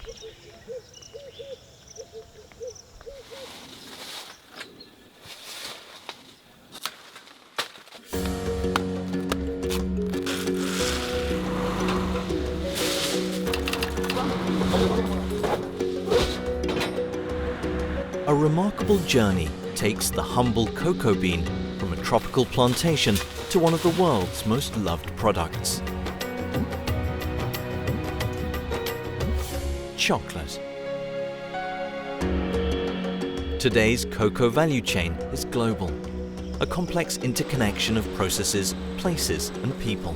A remarkable journey takes the humble cocoa bean from a tropical plantation to one of the world's most loved products. Chocolate. Today's cocoa value chain is global, a complex interconnection of processes, places and people.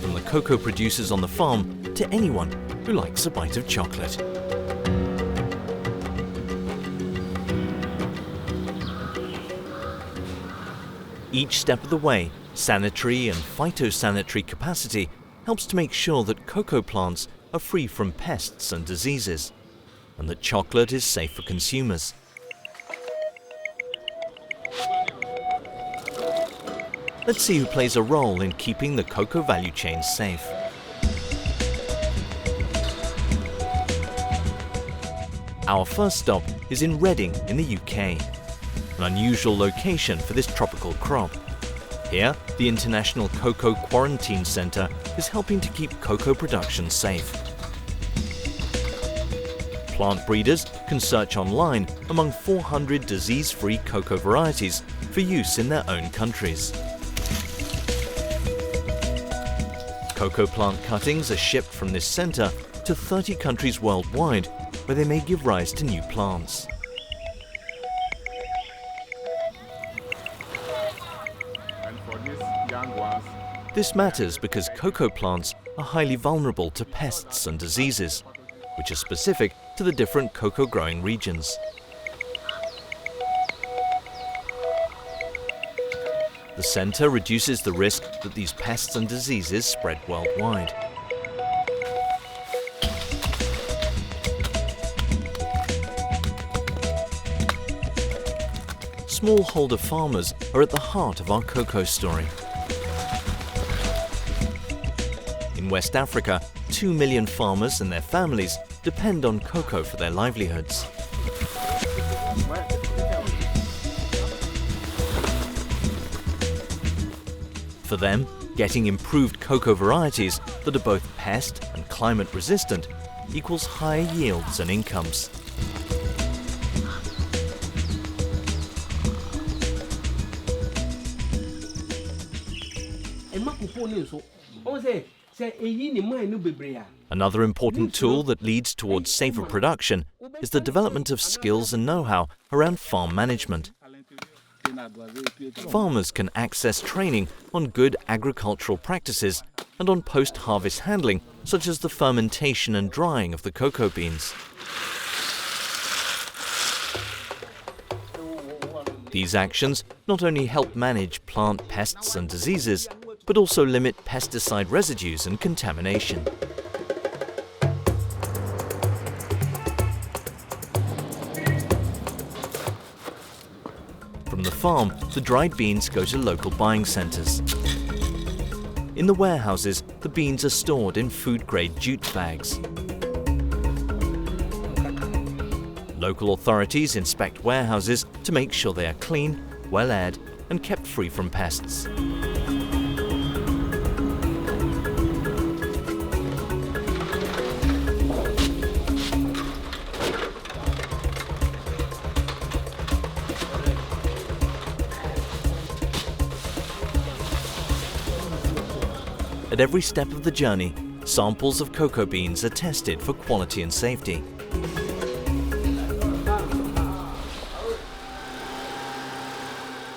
From the cocoa producers on the farm to anyone who likes a bite of chocolate. Each step of the way, sanitary and phytosanitary capacity helps to make sure that cocoa plants are free from pests and diseases, and that chocolate is safe for consumers. Let's see who plays a role in keeping the cocoa value chain safe. Our first stop is in Reading in the UK, an unusual location for this tropical crop. Here, the International Cocoa Quarantine Centre is helping to keep cocoa production safe. Plant breeders can search online among 400 disease-free cocoa varieties for use in their own countries. Cocoa plant cuttings are shipped from this centre to 30 countries worldwide, where they may give rise to new plants. This matters because cocoa plants are highly vulnerable to pests and diseases, which are specific to the different cocoa growing regions. The centre reduces the risk that these pests and diseases spread worldwide. Smallholder farmers are at the heart of our cocoa story. In West Africa, 2 million farmers and their families depend on cocoa for their livelihoods. For them, getting improved cocoa varieties that are both pest and climate resistant equals higher yields and incomes. Another important tool that leads towards safer production is the development of skills and know-how around farm management. Farmers can access training on good agricultural practices and on post-harvest handling, such as the fermentation and drying of the cocoa beans. These actions not only help manage plant pests and diseases, but also limit pesticide residues and contamination. From the farm, the dried beans go to local buying centres. In the warehouses, the beans are stored in food-grade jute bags. Local authorities inspect warehouses to make sure they are clean, well-aired and kept free from pests. At every step of the journey, samples of cocoa beans are tested for quality and safety.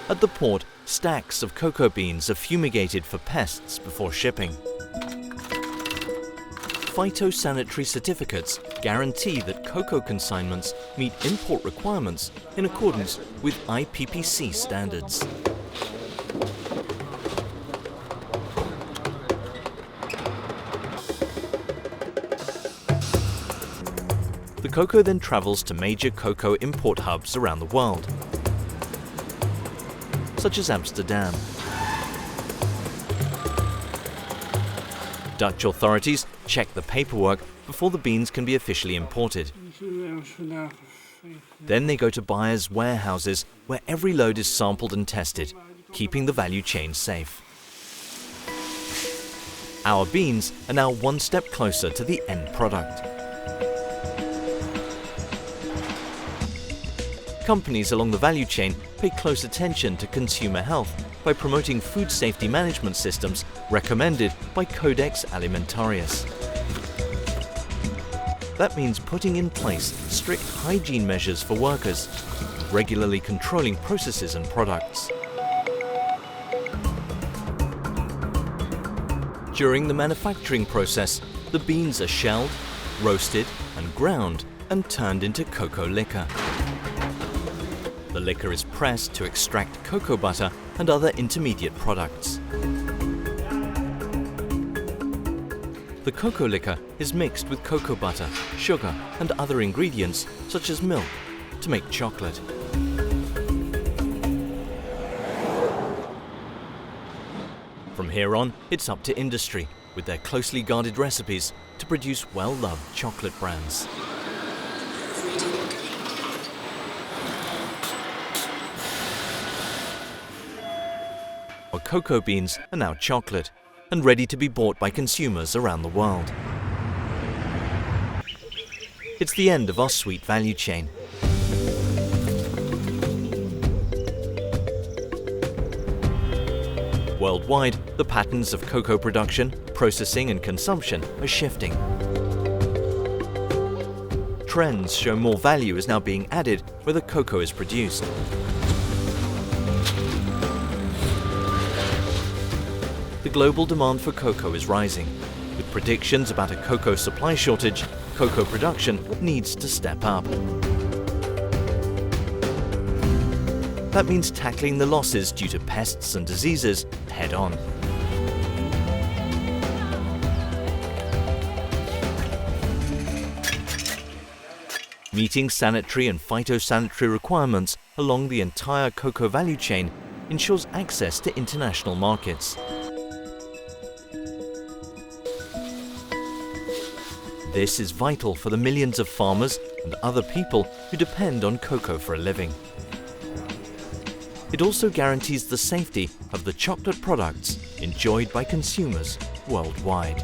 At the port, stacks of cocoa beans are fumigated for pests before shipping. Phytosanitary certificates guarantee that cocoa consignments meet import requirements in accordance with IPPC standards. The cocoa then travels to major cocoa import hubs around the world, such as Amsterdam, Dutch authorities check the paperwork before the beans can be officially imported. Then they go to buyers' warehouses where every load is sampled and tested, keeping the value chain safe. Our beans are now one step closer to the end product. Companies along the value chain pay close attention to consumer health by promoting food safety management systems recommended by Codex Alimentarius. That means putting in place strict hygiene measures for workers, regularly controlling processes and products. During the manufacturing process, the beans are shelled, roasted and ground and turned into cocoa liquor. The liquor is pressed to extract cocoa butter and other intermediate products. The cocoa liquor is mixed with cocoa butter, sugar and other ingredients such as milk to make chocolate. From here on, it's up to industry, with their closely guarded recipes, to produce well-loved chocolate brands. Our cocoa beans are now chocolate and ready to be bought by consumers around the world. It's the end of our sweet value chain. Worldwide, the patterns of cocoa production, processing and consumption are shifting. Trends show more value is now being added where the cocoa is produced. The global demand for cocoa is rising. With predictions about a cocoa supply shortage, cocoa production needs to step up. That means tackling the losses due to pests and diseases head-on. Meeting sanitary and phytosanitary requirements along the entire cocoa value chain ensures access to international markets. This is vital for the millions of farmers and other people who depend on cocoa for a living. It also guarantees the safety of the chocolate products enjoyed by consumers worldwide.